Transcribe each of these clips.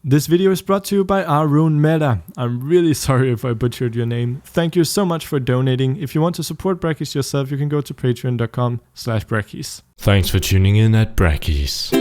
This video is brought to you by Arun Mehta. I'm really sorry if I butchered your name. Thank you so much for donating. If you want to support Brackeys yourself, you can go to patreon.com/Brackeys. Thanks for tuning in at Brackeys.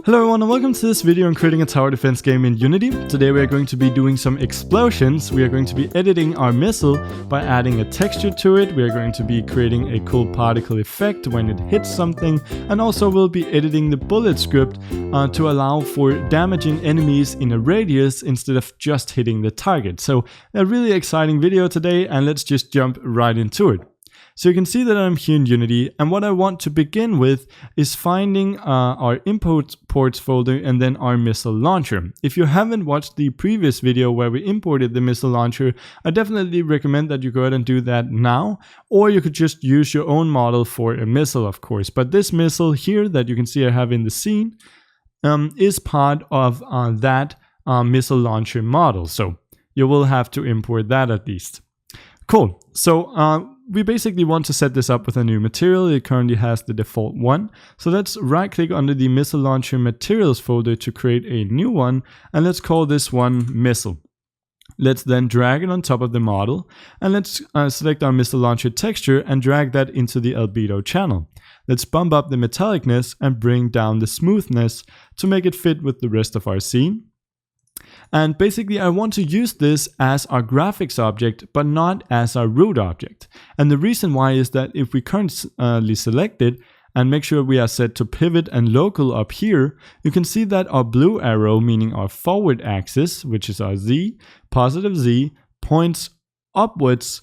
Hello everyone and welcome to this video on creating a tower defense game in Unity. Today we are going to be doing some explosions. We are going to be editing our missile by adding a texture to it. We are going to be creating a cool particle effect when it hits something, and also we'll be editing the bullet script to allow for damaging enemies in a radius instead of just hitting the target. So a really exciting video today, and let's just jump right into it. So you can see that I'm here in Unity, and what I want to begin with is finding our import ports folder and then our missile launcher. If you haven't watched the previous video where we imported the missile launcher, I definitely recommend that you go ahead and do that now, or you could just use your own model for a missile, of course. But this missile here that you can see I have in the scene is part of that missile launcher model, so you will have to import that at least. Cool. So we basically want to set this up with a new material. It currently has the default one. So let's right click under the missile launcher materials folder to create a new one, and let's call this one missile. Let's then drag it on top of the model, and let's select our missile launcher texture and drag that into the albedo channel. Let's bump up the metallicness and bring down the smoothness to make it fit with the rest of our scene. And basically I want to use this as our graphics object, but not as our root object. And the reason why is that if we currently select it and make sure we are set to pivot and local up here, you can see that our blue arrow, meaning our forward axis, which is our Z, positive Z, points upwards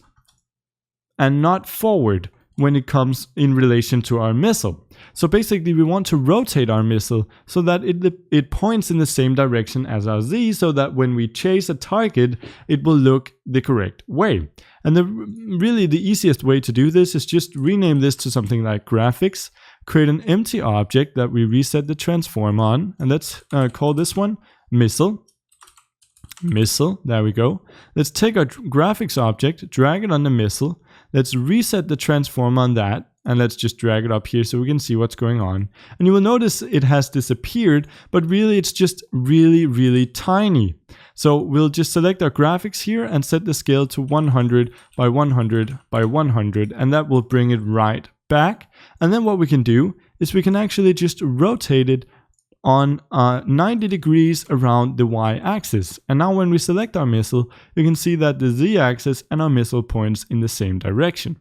and not forward when it comes in relation to our missile. So basically we want to rotate our missile so that it points in the same direction as our Z, so that when we chase a target, it will look the correct way. And really the easiest way to do this is just rename this to something like graphics, create an empty object that we reset the transform on, and let's call this one missile. Missile, there we go. Let's take our graphics object, drag it on the missile. Let's reset the transform on that, and let's just drag it up here so we can see what's going on. And you will notice it has disappeared, but really it's just really tiny. So we'll just select our graphics here and set the scale to 100 by 100 by 100, and that will bring it right back. And then what we can do is we can actually just rotate it on 90 degrees around the y-axis. And now when we select our missile, you can see that the z-axis and our missile points in the same direction.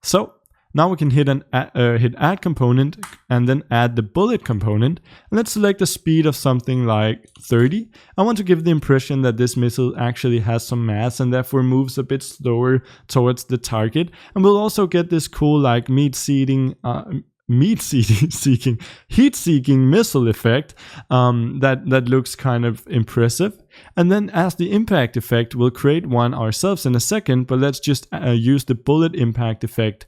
So now we can hit add component and then add the bullet component. And let's select a speed of something like 30. I want to give the impression that this missile actually has some mass and therefore moves a bit slower towards the target. And we'll also get this cool like heat-seeking missile effect that looks kind of impressive. And then as the impact effect, we'll create one ourselves in a second, but let's just use the bullet impact effect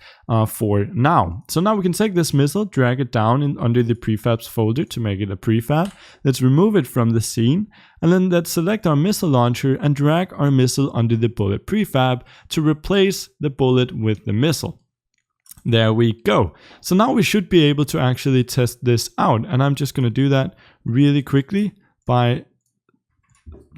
for now. So now we can take this missile, drag it down under the prefabs folder to make it a prefab. Let's remove it from the scene, and then let's select our missile launcher and drag our missile under the bullet prefab to replace the bullet with the missile. There we go. So now we should be able to actually test this out, and I'm just going to do that really quickly by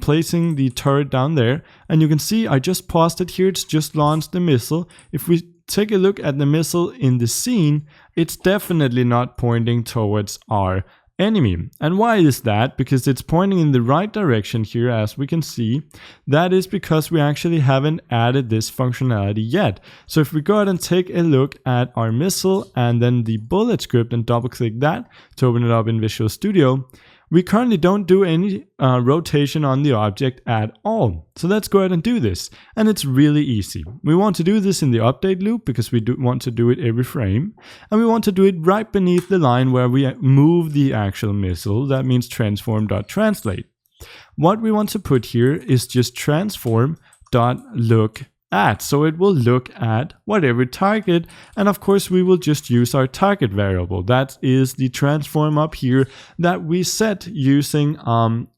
placing the turret down there. And you can see I just paused it here, it's just launched the missile. If we take a look at the missile in the scene, it's definitely not pointing towards our enemy. And why is that? Because it's pointing in the right direction here, as we can see. That is because we actually haven't added this functionality yet. So if we go ahead and take a look at our missile and then the bullet script and double click that to open it up in Visual Studio, we currently don't do any rotation on the object at all. So let's go ahead and do this. And it's really easy. We want to do this in the update loop because we want to do it every frame. And we want to do it right beneath the line where we move the actual missile. That means transform.translate. What we want to put here is just transform.look at. So it will look at whatever target, and of course we will just use our target variable. That is the transform up here that we set using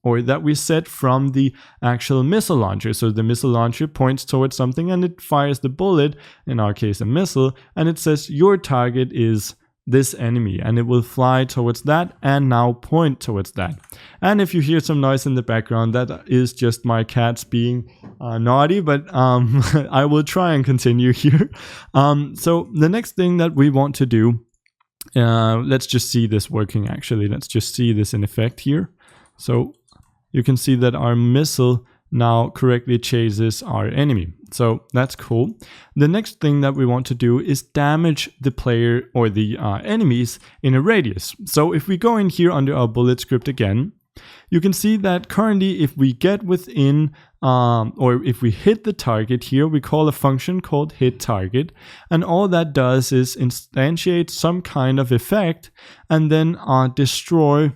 or that we set from the actual missile launcher. So the missile launcher points towards something and it fires the bullet, in our case a missile, and it says your target is this enemy, and it will fly towards that and now point towards that. And if you hear some noise in the background, that is just my cats being naughty, but I will try and continue here. So the next thing that we want to do, let's just see this working actually. Let's just see this in effect here. So you can see that our missile now correctly chases our enemy. So that's cool. The next thing that we want to do is damage the player or the enemies in a radius. So if we go in here under our bullet script again, you can see that currently if we get within or if we hit the target here, we call a function called hit target, and all that does is instantiate some kind of effect and then destroy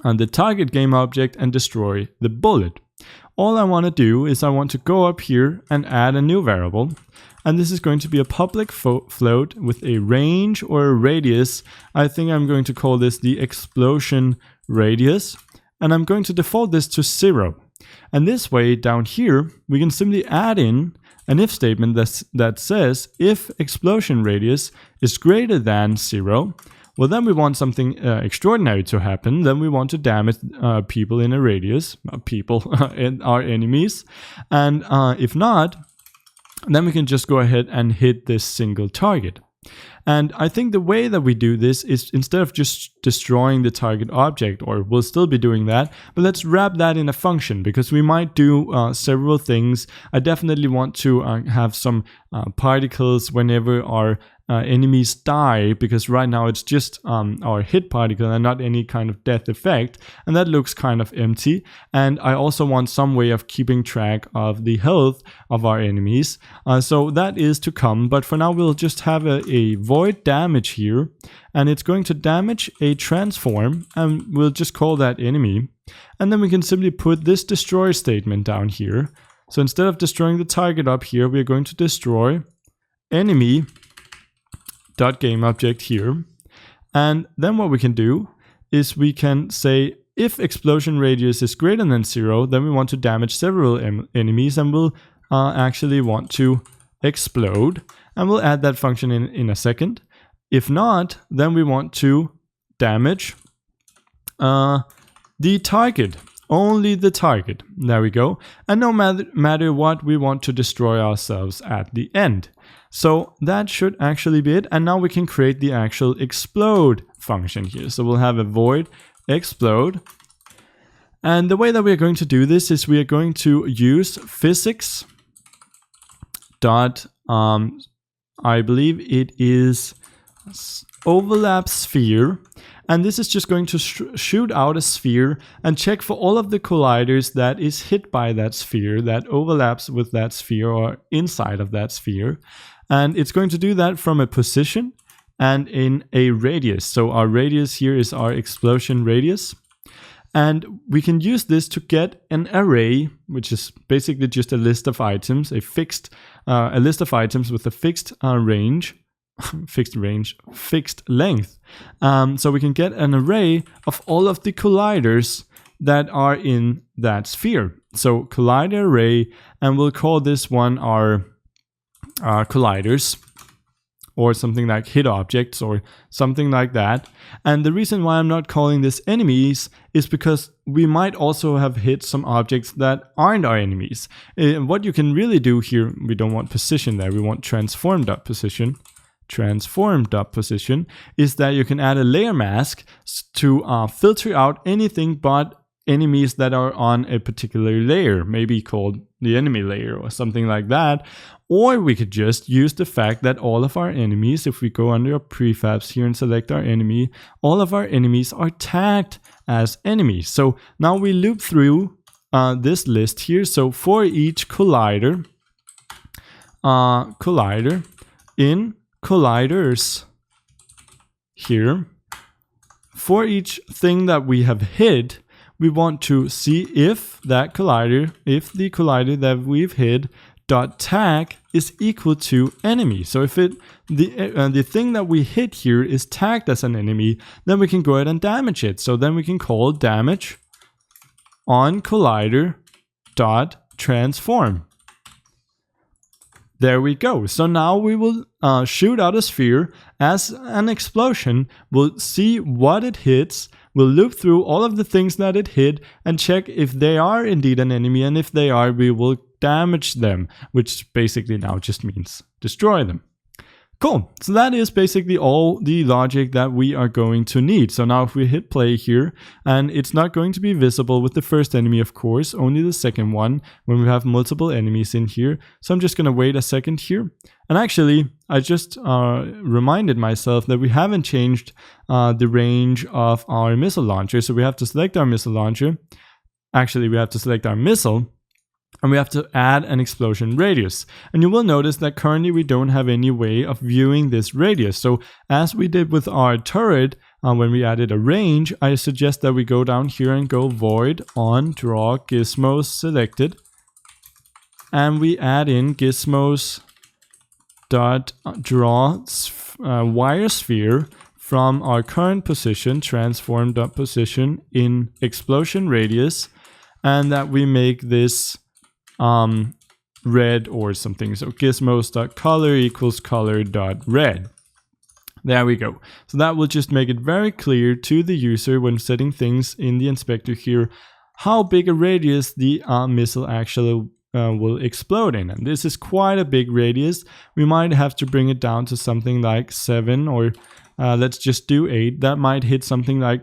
the target game object and destroy the bullet. All I want to do is I want to go up here and add a new variable, and this is going to be a public float with a range or a radius. I think I'm going to call this the explosion radius, and I'm going to default this to 0. And this way down here we can simply add in an if statement that says if explosion radius is greater than 0, well, then we want something extraordinary to happen. Then we want to damage people in a radius, and our enemies. And if not, then we can just go ahead and hit this single target. And I think the way that we do this is instead of just destroying the target object, or we'll still be doing that, but let's wrap that in a function because we might do several things. I definitely want to have some particles whenever our enemies die, because right now it's just our hit particle and not any kind of death effect, and that looks kind of empty. And I also want some way of keeping track of the health of our enemies, so that is to come. But for now we'll just have a void damage here, and it's going to damage a transform, and we'll just call that enemy. And then we can simply put this destroy statement down here. So instead of destroying the target up here, we're going to destroy enemy dot game object here. And then what we can do is we can say if explosion radius is greater than 0, then we want to damage several enemies, and we'll actually want to explode, and we'll add that function in a second. If not, then we want to damage the target, only the target. There we go. And no matter what, we want to destroy ourselves at the end. So that should actually be it. And now we can create the actual explode function here. So we'll have a void explode. And the way that we're going to do this is we are going to use physics dot, I believe it is overlap sphere. And this is just going to shoot out a sphere and check for all of the colliders that is hit by that sphere, that overlaps with that sphere or inside of that sphere. And it's going to do that from a position and in a radius. So our radius here is our explosion radius. And we can use this to get an array, which is basically just a list of items, a list of items with a fixed range. Fixed length. So we can get an array of all of the colliders that are in that sphere. So collider array, and we'll call this one our colliders, or something like hit objects or something like that. And the reason why I'm not calling this enemies is because we might also have hit some objects that aren't our enemies. What you can really do here, we don't want position there, we want transform.position. Transform.position is that you can add a layer mask to filter out anything but enemies that are on a particular layer, maybe called the enemy layer or something like that. Or we could just use the fact that all of our enemies, if we go under our prefabs here and select our enemy, all of our enemies are tagged as enemies. So now we loop through this list here. So for each collider in colliders here, for each thing that we have hit, we want to see if the collider that we've hit dot tag is equal to enemy. So if the thing that we hit here is tagged as an enemy, then we can go ahead and damage it. So then we can call damage on collider dot transform. There we go. So now we will shoot out a sphere as an explosion. We'll see what it hits. We'll loop through all of the things that it hit and check if they are indeed an enemy. And if they are, we will damage them, which basically now just means destroy them. Cool. So that is basically all the logic that we are going to need. So now if we hit play here, and it's not going to be visible with the first enemy, of course, only the second one when we have multiple enemies in here. So I'm just going to wait a second here. And actually, I just reminded myself that we haven't changed the range of our missile launcher. So we have to select our missile launcher. Actually, we have to select our missile. And we have to add an explosion radius. And you will notice that currently we don't have any way of viewing this radius. So as we did with our turret, when we added a range, I suggest that we go down here and go void on draw gizmos selected. And we add in gizmos dot draw wire sphere from our current position, transform dot position in explosion radius. And that we make this red or something. So gizmos.color equals color.red. There we go. So that will just make it very clear to the user when setting things in the inspector here how big a radius the missile actually will explode in. And this is quite a big radius. We might have to bring it down to something like 7 or let's just do 8. That might hit something like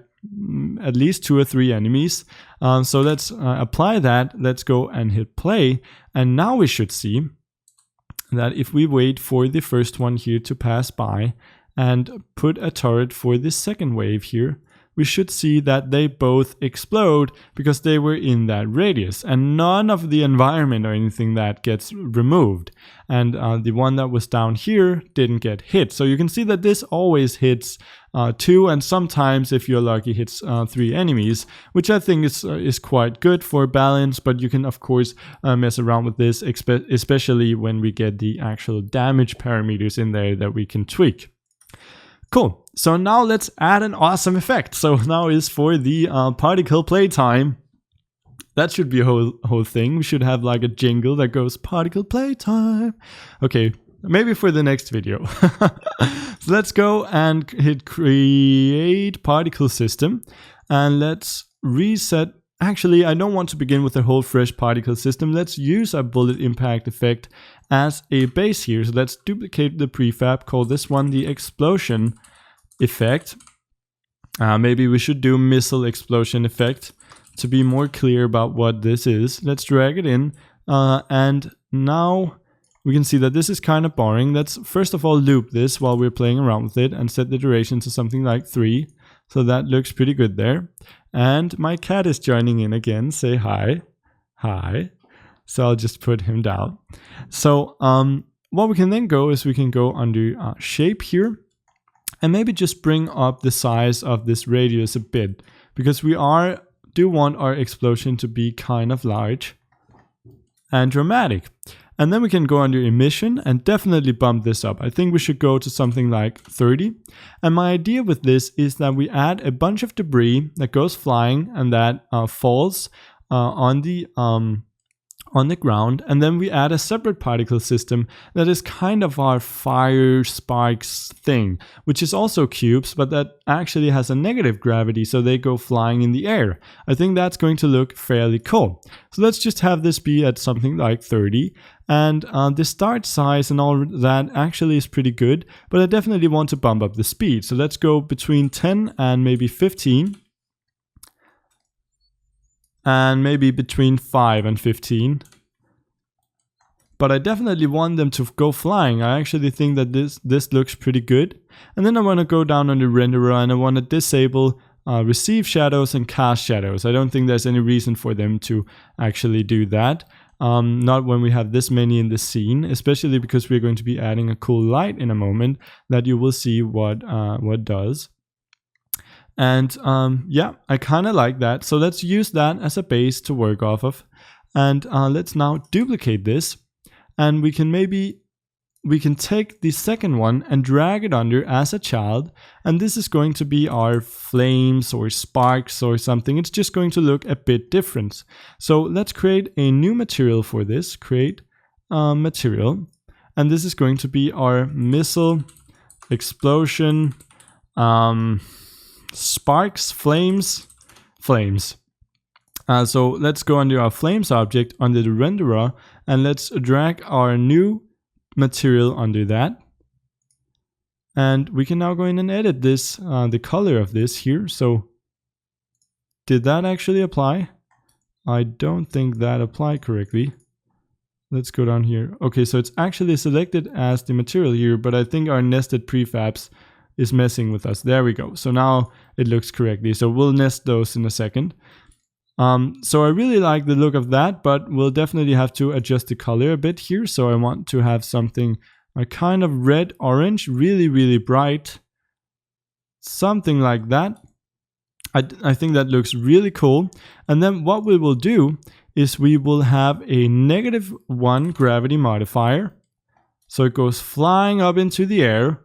at least 2 or 3 enemies. So let's apply that. Let's go and hit play. And now we should see that if we wait for the first one here to pass by and put a turret for the second wave here, we should see that they both explode because they were in that radius and none of the environment or anything that gets removed. And the one that was down here didn't get hit. So you can see that this always hits 2 and sometimes, if you're lucky, hits 3 enemies, which I think is quite good for balance. But you can of course mess around with this, especially when we get the actual damage parameters in there that we can tweak. Cool. So now let's add an awesome effect. So now is for the particle playtime. That should be a whole thing. We should have like a jingle that goes particle playtime. Okay, maybe for the next video. So let's go and hit create particle system. And let's reset. Actually, I don't want to begin with a whole fresh particle system. Let's use a bullet impact effect as a base here. So let's duplicate the prefab, call this one the explosion effect. Maybe we should do missile explosion effect to be more clear about what this is. Let's drag it in. And now we can see that this is kind of boring. Let's first of all loop this while we're playing around with it and set the duration to something like 3. So that looks pretty good there. And my cat is joining in again. Say hi. Hi. So I'll just put him down. So what we can then go is we can go under shape here and maybe just bring up the size of this radius a bit because we do want our explosion to be kind of large and dramatic. And then we can go under emission and definitely bump this up. I think we should go to something like 30. And my idea with this is that we add a bunch of debris that goes flying and that falls on the ground, and then we add a separate particle system that is kind of our fire sparks thing, which is also cubes, but that actually has a negative gravity, so they go flying in the air. I think that's going to look fairly cool. So let's just have this be at something like 30, and the start size and all that actually is pretty good, but I definitely want to bump up the speed. So let's go between 10 and maybe 15. And maybe between 5 and 15. But I definitely want them to go flying. I actually think that this looks pretty good. And then I want to go down on the renderer and I want to disable receive shadows and cast shadows. I don't think there's any reason for them to actually do that. Not when we have this many in the scene, especially because we're going to be adding a cool light in a moment that you will see what does. And yeah, I kind of like that. So let's use that as a base to work off of. And let's now duplicate this. And we can take the second one and drag it under as a child. And this is going to be our flames or sparks or something. It's just going to look a bit different. So let's create a new material for this. Create material. and this is going to be our missile explosion sparks, flames. So let's go under our flames object under the renderer, and let's drag our new material under that. And we can now go in and edit this, the color of this here. So did that actually apply? I don't think that applied correctly. Let's go down here. Okay, so it's actually selected as the material here, but I think our nested prefabs is messing with us. There we go. So now it looks correctly. So we'll nest those in a second. So I really like the look of that, but we'll definitely have to adjust the color a bit here. So I want to have something a kind of red orange, really, really bright, something like that. I think that looks really cool. And then what we will do is we will have a -1 gravity modifier. So it goes flying up into the air,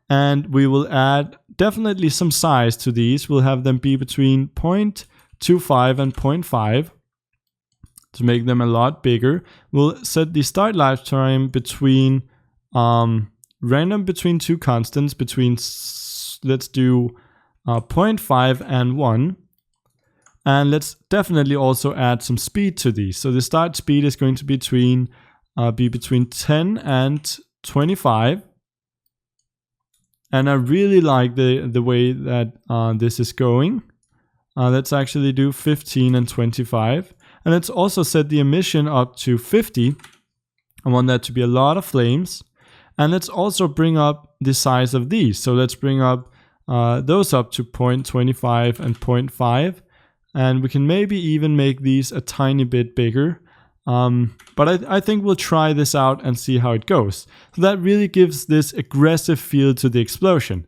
and we will add definitely some size to these. We'll have them be between 0.25 and 0.5 to make them a lot bigger. We'll set the start lifetime between random between two constants, between let's do 0.5 and 1. And let's definitely also add some speed to these. So the start speed is going to be between 10 and 25. And I really like the way that this is going. Let's actually do 15 and 25. And let's also set the emission up to 50. I want that to be a lot of flames. And let's also bring up the size of these. So let's bring up those up to 0.25 and 0.5. And we can maybe even make these a tiny bit bigger. But I think we'll try this out and see how it goes. So that really gives this aggressive feel to the explosion.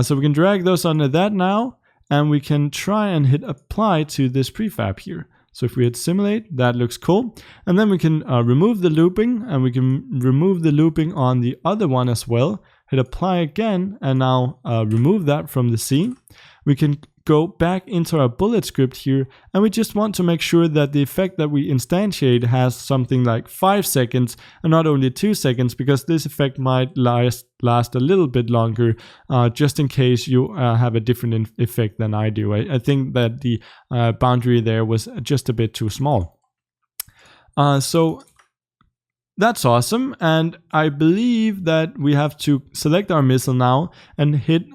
So we can drag those under that now. And we can try and hit apply to this prefab here. So if we hit simulate, that looks cool. And then we can remove the looping, and we can remove the looping on the other one as well. Hit apply again, and now remove that from the scene. We can go back into our bullet script here, and we just want to make sure that the effect that we instantiate has something like 5 seconds and not only 2 seconds, because this effect might last a little bit longer, just in case you have a different effect than I do. I think that the boundary there was just a bit too small. So that's awesome, and I believe that we have to select our missile now and hit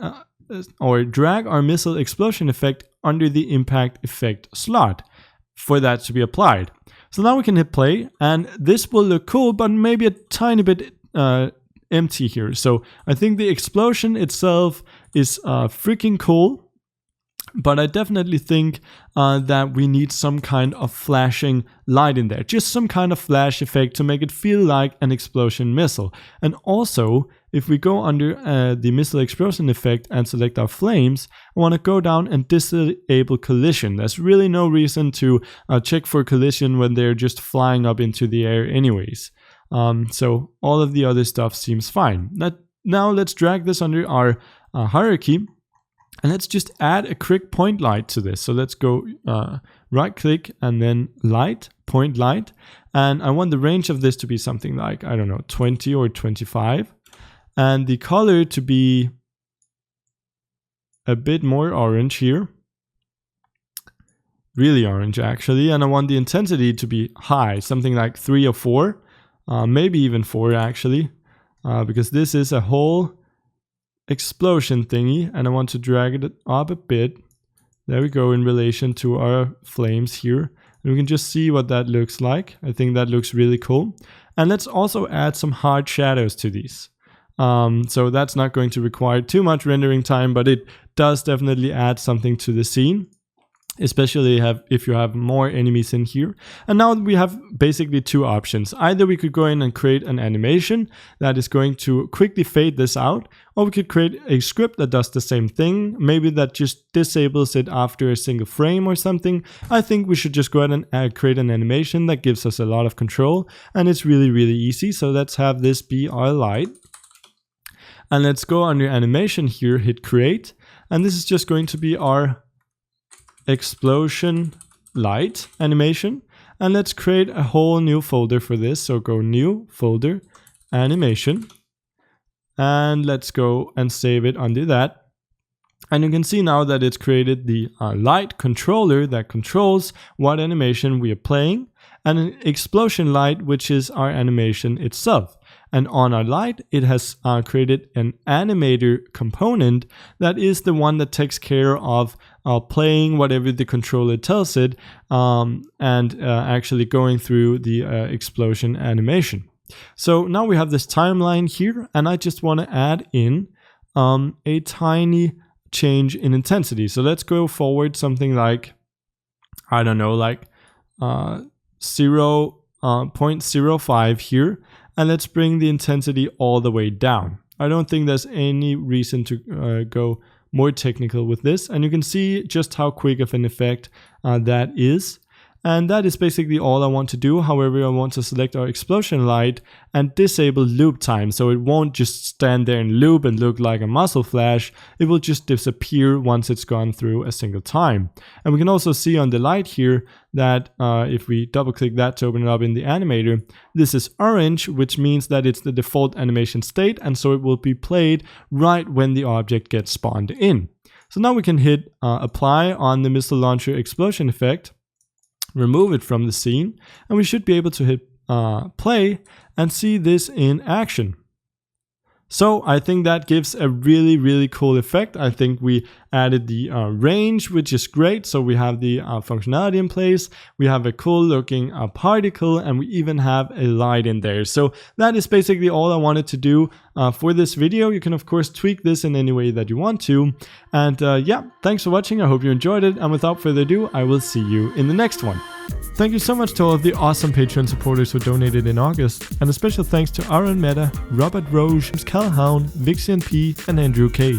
or drag our missile explosion effect under the impact effect slot for that to be applied. So now we can hit play, and this will look cool, but maybe a tiny bit empty here. So I think the explosion itself is freaking cool, but I definitely think that we need some kind of flashing light in there. Just some kind of flash effect to make it feel like an explosion missile. And also, if we go under the missile explosion effect and select our flames, I want to go down and disable collision. There's really no reason to check for collision when they're just flying up into the air anyways. So all of the other stuff seems fine. Now let's drag this under our hierarchy. And let's just add a quick point light to this. So let's go right click and then light, point light. And I want the range of this to be something like, I don't know, 20 or 25. And the color to be a bit more orange here. Really orange actually. And I want the intensity to be high, something like 3 or 4. Maybe even 4 actually. Because this is a whole explosion thingy, and I want to drag it up a bit. There we go, in relation to our flames here, and we can just see what that looks like. I think that looks really cool. And let's also add some hard shadows to these. So that's not going to require too much rendering time, but it does definitely add something to the scene, especially if you have more enemies in here. And now we have basically two options. Either we could go in and create an animation that is going to quickly fade this out, or we could create a script that does the same thing, maybe that just disables it after a single frame or something. I think we should just go ahead and create an animation that gives us a lot of control, and it's really, really easy. So let's have this be our light. And let's go under animation here, hit create, and this is just going to be our explosion light animation. And let's create a whole new folder for this. So go new folder, animation. And let's go and save it under that. And you can see now that it's created the light controller that controls what animation we are playing, and an explosion light, which is our animation itself. And on our light, it has created an animator component that is the one that takes care of playing whatever the controller tells it, and actually going through the explosion animation. So now we have this timeline here, and I just want to add in a tiny change in intensity. So let's go forward something like, I don't know, like 0.05 here, and let's bring the intensity all the way down. I don't think there's any reason to go more technical with this, and you can see just how quick of an effect that is. And that is basically all I want to do. However, I want to select our explosion light and disable loop time, so it won't just stand there and loop and look like a muzzle flash. It will just disappear once it's gone through a single time. And we can also see on the light here that if we double click that to open it up in the animator, this is orange, which means that it's the default animation state, and so it will be played right when the object gets spawned in. So now we can hit apply on the missile launcher explosion effect, remove it from the scene, and we should be able to hit play and see this in action. So I think that gives a really, really cool effect. I think we added the range, which is great. So we have the functionality in place. We have a cool looking particle, and we even have a light in there. So that is basically all I wanted to do for this video. You can of course tweak this in any way that you want to. And yeah, thanks for watching. I hope you enjoyed it. And without further ado, I will see you in the next one. Thank you so much to all of the awesome Patreon supporters who donated in August, and a special thanks to Aaron Meta, Robert Roche, Calhoun, Vixian P, and Andrew K.